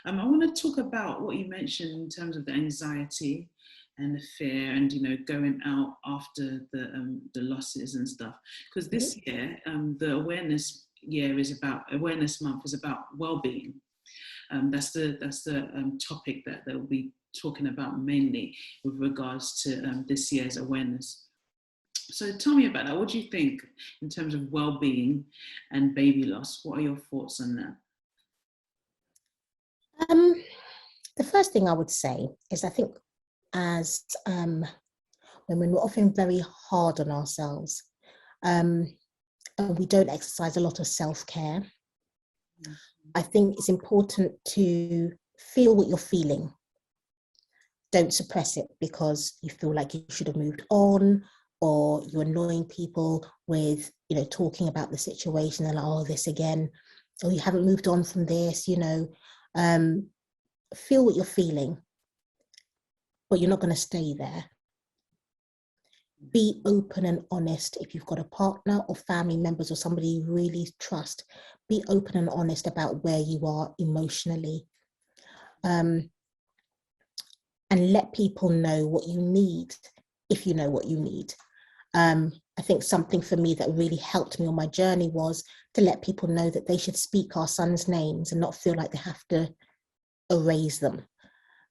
I want to talk about what you mentioned in terms of the anxiety and the fear, and going out after the losses and stuff. Because Mhm. this year, the awareness month is about well-being. That's the topic that they'll be talking about mainly with regards to this year's awareness. So tell me about that. What do you think in terms of well-being and baby loss? What are your thoughts on that? Um, the first thing I would say is I think as when we're often very hard on ourselves, and we don't exercise a lot of self-care, I think it's important to feel what you're feeling. Don't suppress it because you feel like you should have moved on, or you're annoying people with, talking about the situation and like, oh, this again, or you haven't moved on from this, feel what you're feeling, but you're not going to stay there. Be open and honest. If you've got a partner or family members or somebody you really trust, be open and honest about where you are emotionally. And let people know what you need if you know what you need. I think something for me that really helped me on my journey was to let people know that they should speak our sons' names and not feel like they have to erase them,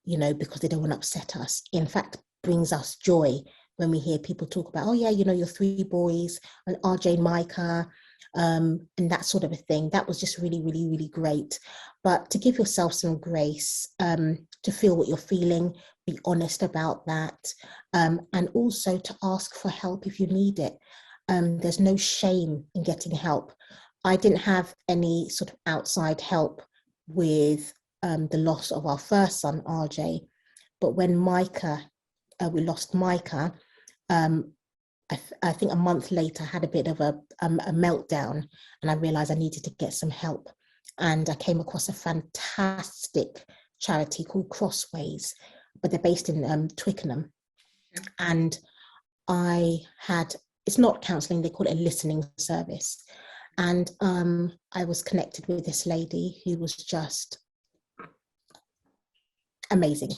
because they don't want to upset us. In fact, brings us joy when we hear people talk about, oh yeah, your three boys and RJ and Micah, and that sort of a thing. That was just really, really, really great. But to give yourself some grace, to feel what you're feeling, be honest about that, and also to ask for help if you need it. There's no shame in getting help. I didn't have any sort of outside help with the loss of our first son, RJ. But when we lost Micah, I think a month later, I had a bit of a meltdown, and I realized I needed to get some help. And I came across a fantastic charity called Crossways, but they're based in Twickenham. And it's not counseling, they call it a listening service. And I was connected with this lady who was just amazing.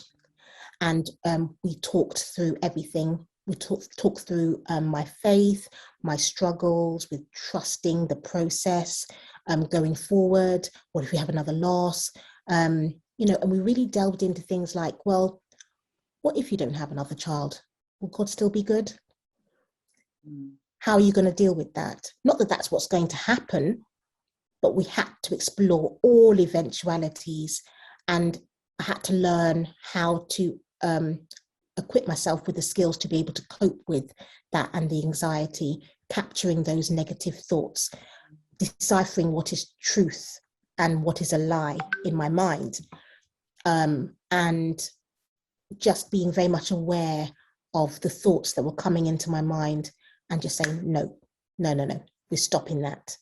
And we talked through everything. We talked through my faith, my struggles with trusting the process, going forward. What if we have another loss? And we really delved into things like, well, what if you don't have another child? Will God still be good? How are you going to deal with that? Not that that's what's going to happen, but we had to explore all eventualities, and I had to learn how to equip myself with the skills to be able to cope with that and the anxiety, capturing those negative thoughts, deciphering what is truth and what is a lie in my mind, and just being very much aware of the thoughts that were coming into my mind and just saying, no, we're stopping that.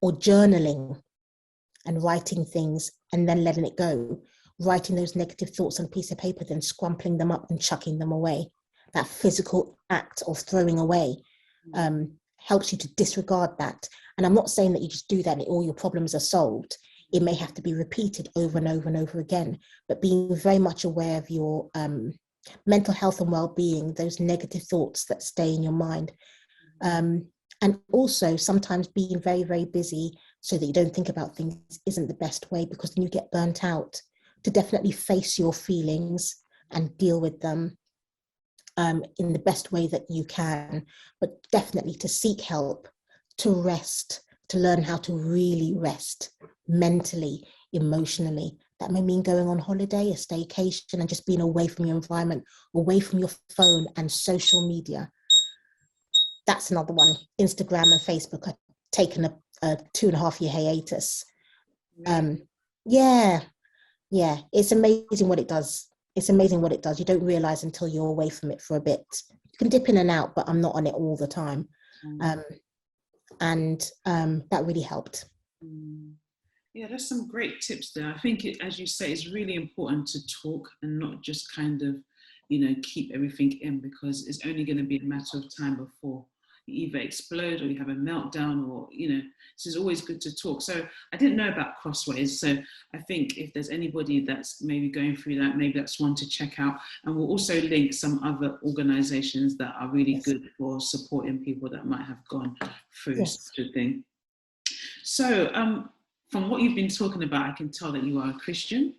Or journaling and writing things and then letting it go. Writing those negative thoughts on a piece of paper, then scrumpling them up and chucking them away. That physical act of throwing away helps you to disregard that. And I'm not saying that you just do that and all your problems are solved. It may have to be repeated over and over and over again, but being very much aware of your mental health and well-being, those negative thoughts that stay in your mind. And also sometimes being very, very busy so that you don't think about things isn't the best way, because then you get burnt out. To definitely face your feelings and deal with them in the best way that you can, but definitely to seek help, to rest, to learn how to really rest mentally, emotionally. That may mean going on holiday, a staycation, and just being away from your environment, away from your phone and social media. That's another one. Instagram and Facebook have taken a 2.5-year hiatus. Yeah, it's amazing what it does. It's amazing what it does. You don't realize until you're away from it for a bit. You can dip in and out, but I'm not on it all the time. And that really helped. Yeah, there's some great tips there. I think, as you say, it's really important to talk and not just kind of, keep everything in, because it's only going to be a matter of time before, you either explode or you have a meltdown, or, you know, so it's always good to talk. So I didn't know about Crossways. So I think if there's anybody that's maybe going through that, maybe that's one to check out. And we'll also link some other organizations that are really Yes. good for supporting people that might have gone through Yes. such a thing. So from what you've been talking about, I can tell that you are a Christian.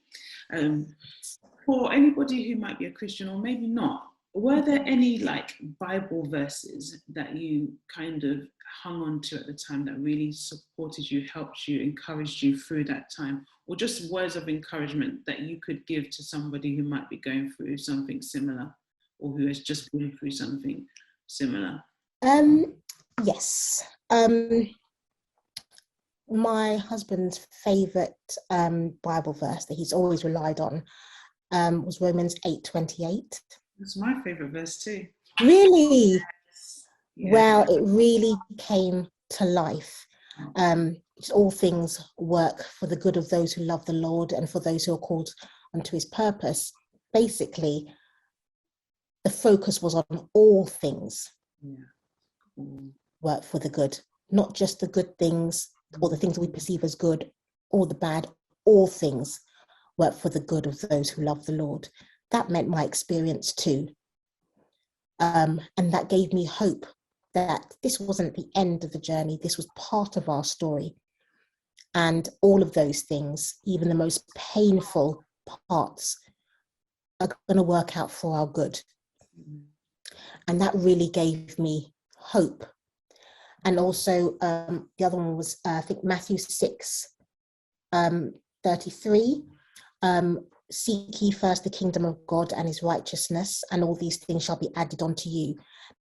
For anybody who might be a Christian or maybe not, were there any like Bible verses that you kind of hung on to at the time that really supported you, helped you, encouraged you through that time? Or just words of encouragement that you could give to somebody who might be going through something similar, or who has just been through something similar? Yes. My husband's favorite Bible verse that he's always relied on was Romans 8:28. That's my favorite verse too. Really? Yeah. Well, it really came to life. All things work for the good of those who love the Lord and for those who are called unto his purpose. Basically, the focus was on all things work for the good, not just the good things or the things we perceive as good or the bad. All things work for the good of those who love the Lord. That meant my experience too. And that gave me hope that this wasn't the end of the journey. This was part of our story. And all of those things, even the most painful parts, are going to work out for our good. And that really gave me hope. And also the other one was, I think, Matthew 6:33. Seek ye first the kingdom of God and his righteousness, and all these things shall be added unto you.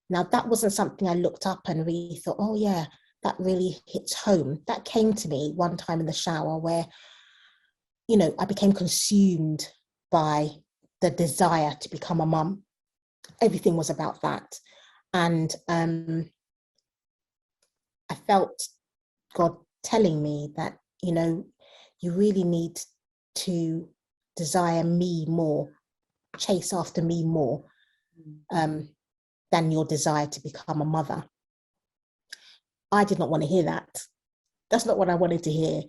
Now, that wasn't something I looked up and really thought, oh yeah, that really hits home. That came to me one time in the shower where, you know, I became consumed by the desire to become a mum. Everything was about that. And I felt God telling me that, you know, you really need to desire me more, chase after me more than your desire to become a mother. I did not want to hear that. That's not what I wanted to hear.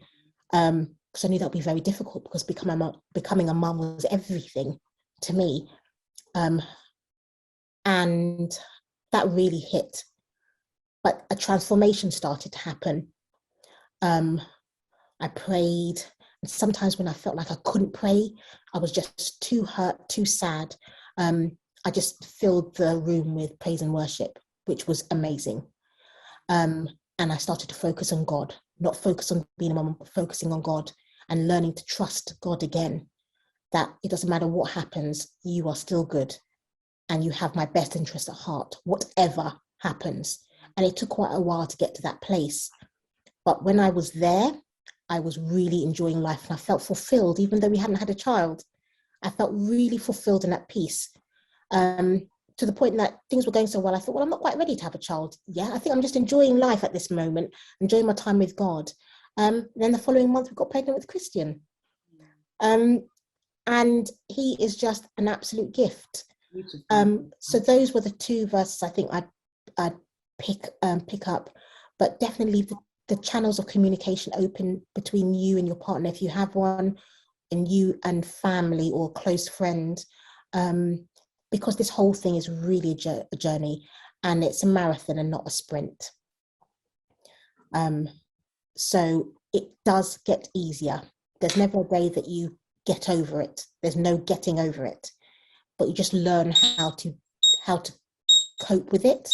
Because I knew that would be very difficult, because becoming a mum was everything to me. And that really hit. But a transformation started to happen. I prayed, and sometimes when I felt like I couldn't pray, I was just too hurt, too sad. I just filled the room with praise and worship, which was amazing. And I started to focus on God, not focus on being a mum, but focusing on God and learning to trust God again, that it doesn't matter what happens, you are still good and you have my best interest at heart, whatever happens. And it took quite a while to get to that place. But when I was there, I was really enjoying life and I felt fulfilled, even though we hadn't had a child. I felt really fulfilled and at peace. To the point that things were going so well, I thought, well, I'm not quite ready to have a child. Yeah, I think I'm just enjoying life at this moment, enjoying my time with God. Then the following month, we got pregnant with Christian. And he is just an absolute gift. So those were the two verses I think I'd pick up, but definitely the channels of communication open between you and your partner, if you have one, and you and family or close friend, because this whole thing is really a journey, and it's a marathon and not a sprint. So it does get easier. There's never a day that you get over it. There's no getting over it, but you just learn how to cope with it.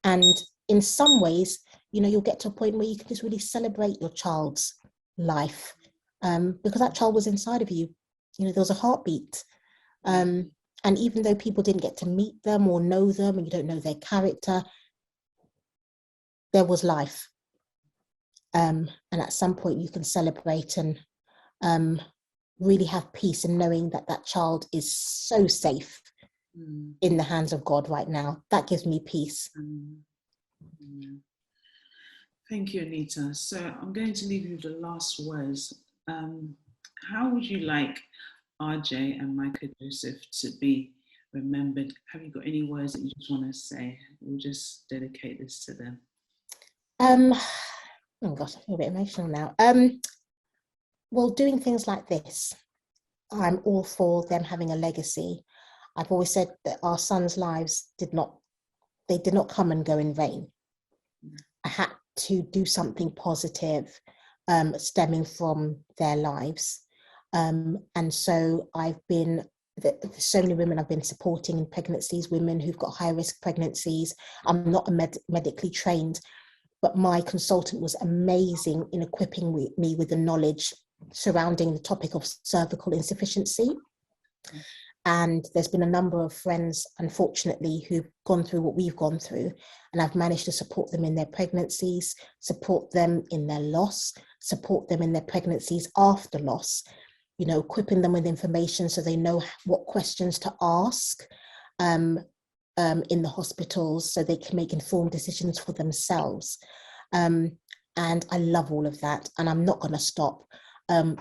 And in some ways, you know, you'll get to a point where you can just really celebrate your child's life, because that child was inside of you. You know, there was a heartbeat. And even though people didn't get to meet them or know them, and you don't know their character, there was life. And at some point you can celebrate and really have peace in knowing that that child is so safe in the hands of God right now. That gives me peace. Thank you, Anita. So I'm going to leave you with the last words. How would you like RJ and Michael Joseph to be remembered. Have you got any words that you just want to say? We'll just dedicate this to them. Oh gosh, I feel a bit emotional now. Well, doing things like this, I'm all for them having a legacy. I've always said that our sons' lives did not come and go in vain. I had to do something positive stemming from their lives. And so so many women I've been supporting in pregnancies, women who've got high risk pregnancies. I'm not medically trained, but my consultant was amazing in equipping me with the knowledge surrounding the topic of cervical insufficiency. And there's been a number of friends, unfortunately, who've gone through what we've gone through, and I've managed to support them in their pregnancies, support them in their loss, support them in their pregnancies after loss, equipping them with information so they know what questions to ask in the hospitals so they can make informed decisions for themselves. And I love all of that. And I'm not going to stop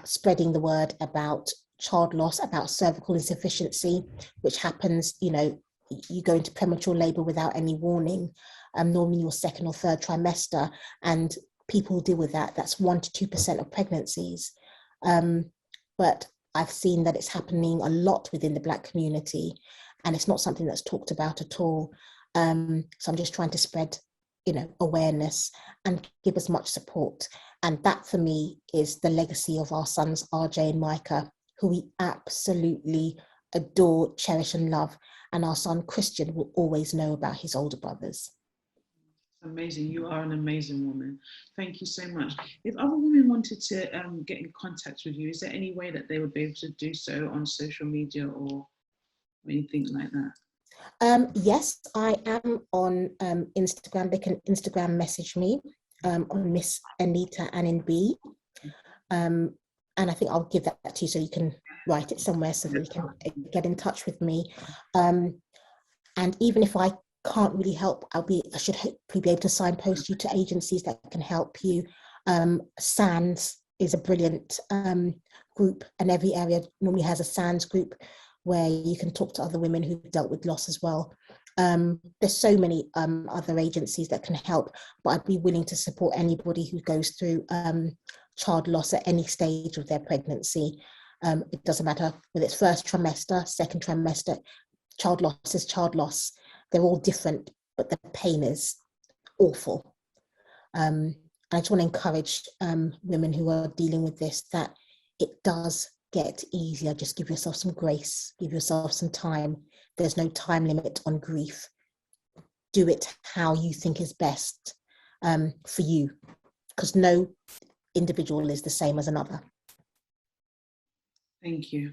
spreading the word about child loss, about cervical insufficiency, which happens, you go into premature labor without any warning, normally your second or third trimester, and people deal with that. That's 1% to 2% of pregnancies. But I've seen that it's happening a lot within the Black community, and it's not something that's talked about at all. So I'm just trying to spread, awareness and give as much support. And that for me is the legacy of our sons, RJ and Micah, who we absolutely adore, cherish and love. And our son Christian will always know about his older brothers. Amazing. You are an amazing woman. Thank you so much. If other women wanted to get in contact with you, is there any way that they would be able to do so on social media or anything like that? Yes, I am on Instagram. They can Instagram message me on Miss Anita B. And I think I'll give that to you so you can write it somewhere so that you can get in touch with me. And even if I can't really help, I should hopefully be able to signpost you to agencies that can help you. SANS is a brilliant group, and every area normally has a SANS group where you can talk to other women who've dealt with loss as well. There's so many other agencies that can help, but I'd be willing to support anybody who goes through child loss at any stage of their pregnancy. It doesn't matter whether it's first trimester, second trimester, child loss is child loss. They're all different, but the pain is awful. I just want to encourage women who are dealing with this that it does get easier. Just give yourself some grace, give yourself some time. There's no time limit on grief. Do it how you think is best for you, because no individual is the same as another. Thank you.